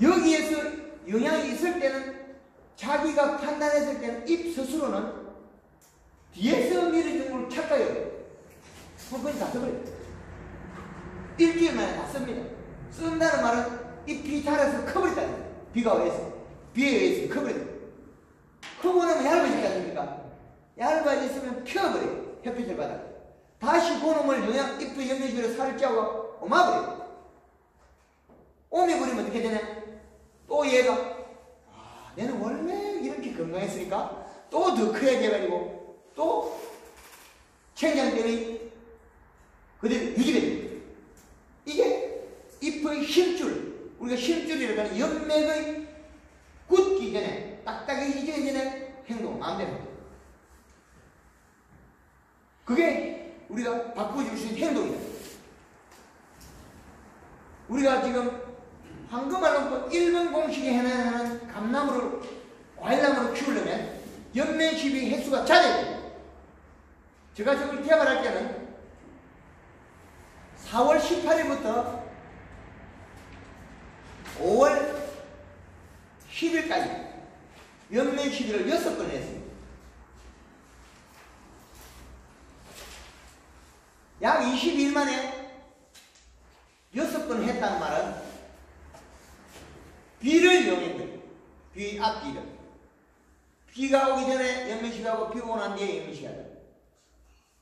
여기에서 영향이 있을 때는 자기가 판단했을 때는 잎 스스로는 뒤에서 밀어준 걸 착각해요. 손끝이 다 써버려요. 일주일 만에 다 씁니다. 쓴다는 말은 잎이 자라서 커버렸다는 거예요. 비가 와서. 비에 의해서 커버렸다. 크고 나면 얇아지지 않습니까? 얇아졌으면 펴버려요. 햇빛을 받아. 다시 그놈을 잎도 영양식으로 살을 짜고 옮아버려요. 옮겨버리면 어떻게 되냐? 또 얘가 얘는 원래 이렇게 건강했으니까 또 더 크게 돼가지고 또 생장됨이 그대로 유지가 됩니다. 이게 잎의 힘줄, 우리가 힘줄이라고 하는 연맥의 굳기 전에 딱딱해지기 전에 행동 마음대로 합니다. 그게 우리가 바꿔줄 수 있는 행동이다. 우리가 지금 황금알로 1번 공식에 해당하는 감나무를 과일나무를 키우려면 연면시비 횟수가 작아야 됩니다. 제가 저걸 개발할 때는 4월 18일부터 5월 10일까지 연면시비를 6번 했습니다. 약 22일 만에 6번 했다는 말은 비를 이용했거든요. 비 앞비를. 비가 오기 전에 연면시비하고 비가 오고 난 뒤에 연면시비하다.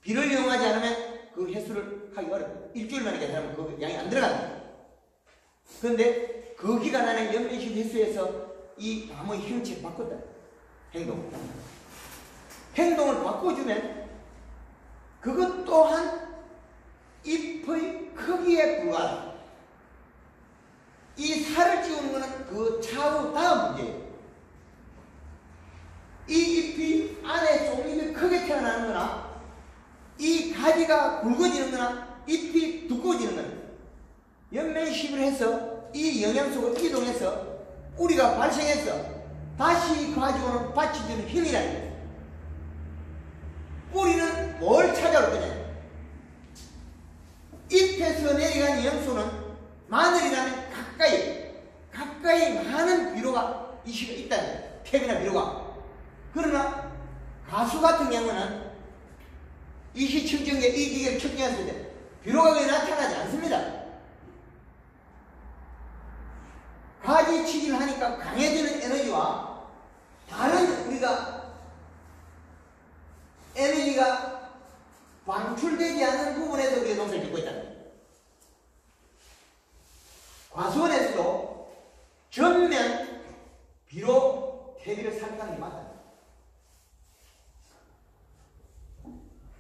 비를 이용하지 않으면 그 횟수를 하기 어렵다. 일주일 만에 계산하면 그 양이 안 들어간다. 그런데 그 기간 안에 연면시비 횟수에서 이 나무의 형체를 바꿨다. 행동을 바꿔주면 그것 또한 잎의 크기에 불과하다. 이 살을 찌우는 것은 그 차후 다음 문제예요. 이 잎이 안에 종잎이 크게 태어나는 거나 이 가지가 굵어지는 거나 잎이 두꺼워지는 거나 연면시비를 해서 이 영양소가 이동해서 뿌리가 발생해서 다시 가져오는 받쳐주는 힘이라는 거예요. 뿌리는 뭘 찾아올 거냐? 잎에서 내려간 영양소는 마늘이라는 가까이 많은 비료가 이시가 있다는 거예요. 탭이나 비료가. 그러나 가수 같은 경우는 이시 측정기에 이 기계를 측정했을 때 비료가 거의 나타나지 않습니다. 가지치기를 하니까 강해지는 에너지와 다른 우리가 에너지가 방출되지 않는 부분에서 우리가 농사를 짓고 있다는 거예요. 과수원에서도 전면 비료 퇴비를 사용하는 게 맞다.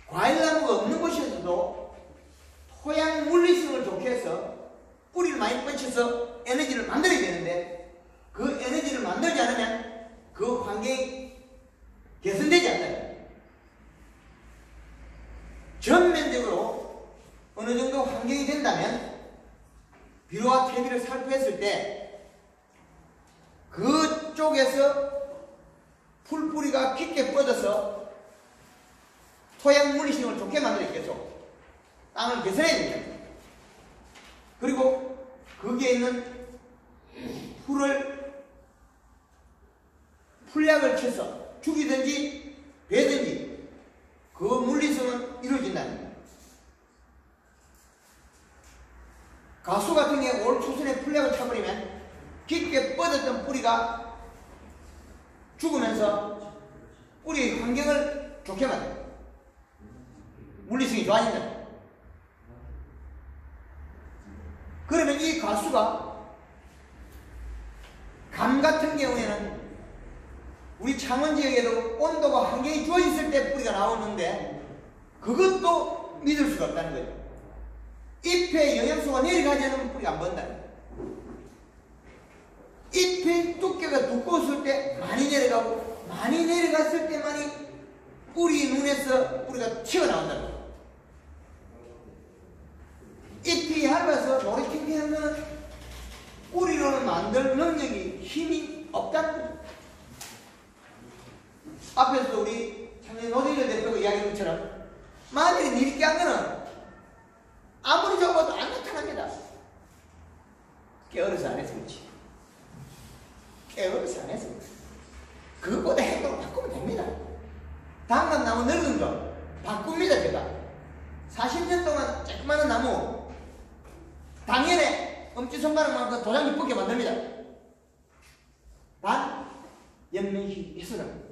과일나무가 없는 곳에서도 토양 물리성을 좋게 해서 뿌리를 많이 뻗쳐서 에너지를 만들어야 되는데 그 에너지를 만들지 않으면 그 환경이 개선되지 않는다. 전면적으로 어느 정도 환경이 된다면 비료와 퇴비를 살포했을 때 그쪽에서 풀뿌리가 깊게 뻗어서 토양 물리성을 좋게 만들어야겠죠. 땅을 개선해야 됩니다. 그리고 거기에 있는 풀약을 쳐서 죽이든지 베든지 그 물리성은 이루어진다는 거예요. 가수 같은 경우에 올 초순에 풀약을 쳐버리면 깊게 뻗었던 뿌리가 죽으면서 뿌리의 환경을 좋게 만들어요. 물리성이 좋아진다. 그러면 이 가수가 감 같은 경우에는 우리 창원 지역에도 온도가 환경이 좋아졌을 때 뿌리가 나오는데 그것도 믿을 수가 없다는 거예요. 잎에 영양소가 내려가지 않으면 뿌리가 안 번다는 거예요. 잎의 두께가 두꺼웠을 때 많이 내려가고 많이 내려갔을 때만이 뿌리 눈에서 뿌리가 튀어나온다는 거예요. 잎이 얇아서 노릇핑핑한 것은 뿌리로는 만들 능력이 힘이 없다는 거예요. 앞에서 우리 청년 노재일 대표가 이야기한 것처럼 마늘이 이렇게 한 거는 아무리 적어도 안 나타납니다. 게으르서 안 해서 그렇지. 깨어서 안 했습니다. 그것보다 행동을 바꾸면 됩니다. 단감나무 늙은 거 바꿉니다. 제가 40년 동안 조그마한 나무 당연히 엄지손가락만큼 도장이 뻗게 만듭니다. 단 연면식 해서는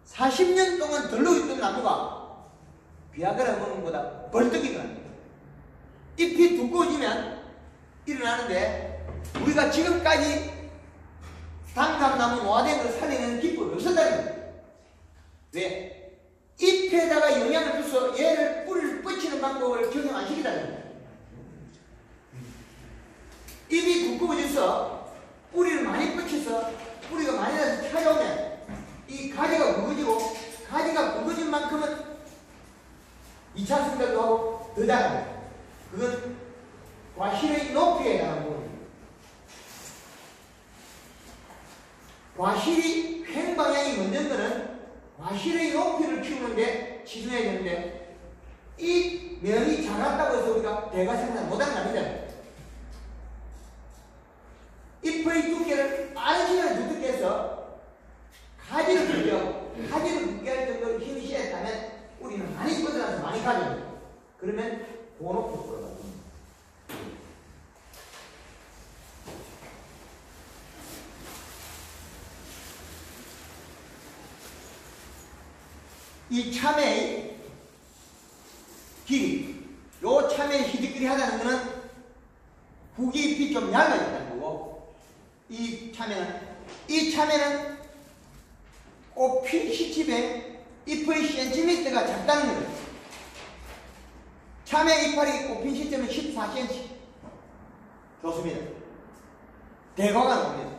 40년 동안 덜러있던 나무가 비아그라 먹는 것보다 벌떡 일어납니다. 잎이 두꺼워지면 일어나는데 우리가 지금까지 단감나무 노화된 걸 살리는 기법이 없었다는 거예요. 왜? 잎에다가 영양을 줘서 얘를 뿌리를 뻗치는 방법을 적용 안 시키다는 거예요. 잎이 두꺼워져서 뿌리를 많이 뻗쳐서 뿌리가 많이 나서 찾아오면 이 가지가 굵어지고 가지가 굵어진 만큼은 2차 성장도 하고 더 자랍니다. 그건 과실의 높이에 대한 부분입니다. 과실이 횡방향이 먼저인 거는 과실의 높이를 키우는데 치중해야 되는데 이 면이 작았다고 해서 우리가 대가 생산 못하는 거 아니다. 잎의 두께를 빠른 시간에 두껍게 해서 가지를 두께 하고 가지를 두께 할 정도로 힘이 실했다면 우리는 많이 뻗어나서 많이 가져옵니다. 그러면 고높이 뻗어갑니다. 이 참외의 길이, 요 참외의 희직길이 하다는 것은 후기 잎이 좀 얇아졌다는 거고, 이 참외는 꽃핀 시집에 잎의 센티미터가 작다는 거예요. 참외 이파리 꽃핀 시점은 14cm. 좋습니다. 대과가 나옵니다.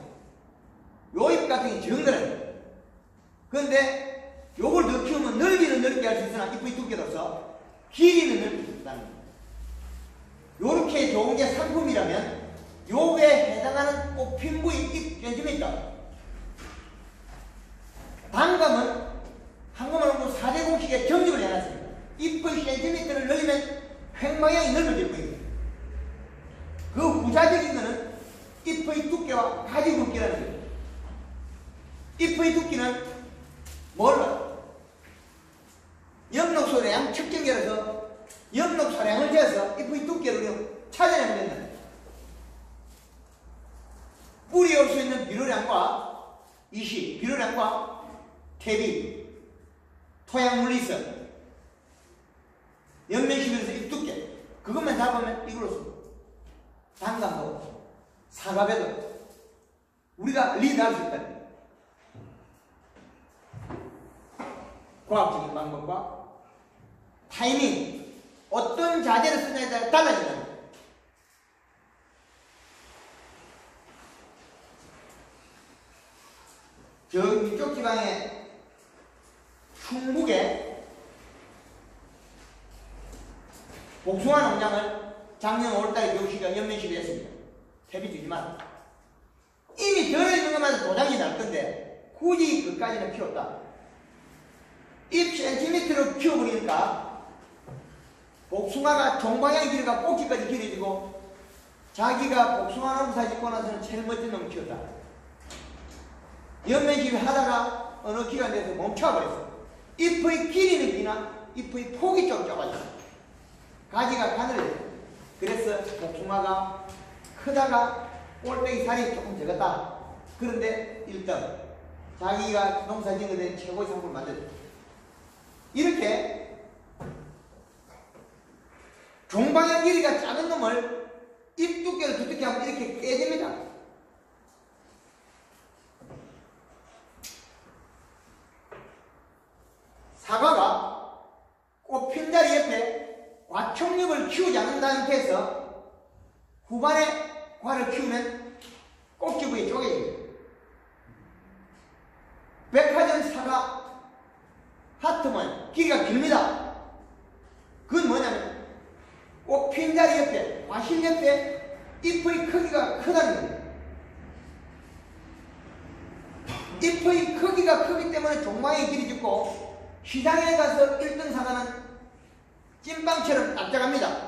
요 잎 같은 게 정글한 거예요. 그런데 요걸 더 키우면 넓이는 넓게 할 수 있으나 잎의 두께로서 길이는 넓힐 수 없다는 거예요. 요렇게 좋은 게 상품이라면 요에 해당하는 꽃핀 부위 잎 센티미터. 단감은 한꺼번에 4제곱씩의 정집을 해놨습니다. 잎의 센티미터를 늘리면 횡방향이 넓어질 거예요. 그 부자적인 것은 잎의 두께와 가지 두께라는 거예요. 잎의 두께는 뭘로? 엽록소량 측정기라서 엽록소량을 재서 잎의 두께를 찾아내면 된다. 뿌리에 올 수 있는 비료량과 이시, 비료량과 퇴비, 토양물리성, 연면식에서 잎 두께, 그것만 잡으면 이걸로 단감도 사과배도 우리가 리드할 수 있다. 과학적인 방법과 타이밍, 어떤 자재를 쓰냐에 따라 달라진다. 저 이쪽 지방에 충북에 복숭아 농장을 작년 5월달에 교육시가 연면식을 했습니다. 퇴비 주지만 이미 덜어있는 것만 도장이 날 건데 굳이 그까지는 필요 없다. 잎 센티미터로 키워버리니까 복숭아가 종방향 길이가 꼭지까지 길어지고 자기가 복숭아 농사 짓고 나서는 제일 멋진 놈을 키웠다. 연면식을 하다가 어느 기간 돼서 멈춰버렸어. 잎의 길이는 기나 잎의 폭이 좀 좁아졌어. 가지가 가늘어져. 그래서 복숭아가 크다가 꼴빼기 살이 조금 적었다. 그런데 1등 자기가 농사 짓는 데 최고의 상품을 만들었다. 이렇게 종방향 길이가 작은 놈을 잎 두께를 두껍게 하면 이렇게 깨집니다. 사과가 꽃핀 자리 옆에 과촉잎을 키우지 않는 상태에서 후반에 과를 키우면 꼭지 부위 쪼개집니다. 백화점 사과 하트면 길이가 깁니다. 그건 뭐냐면 꽃핀 자리 옆에 과실 옆에 잎의 크기가 크다는 겁니다. 잎의 크기가 크기 때문에 종방에 길이 짙고 시장에 가서 1등 사과는 찐빵처럼 납작합니다.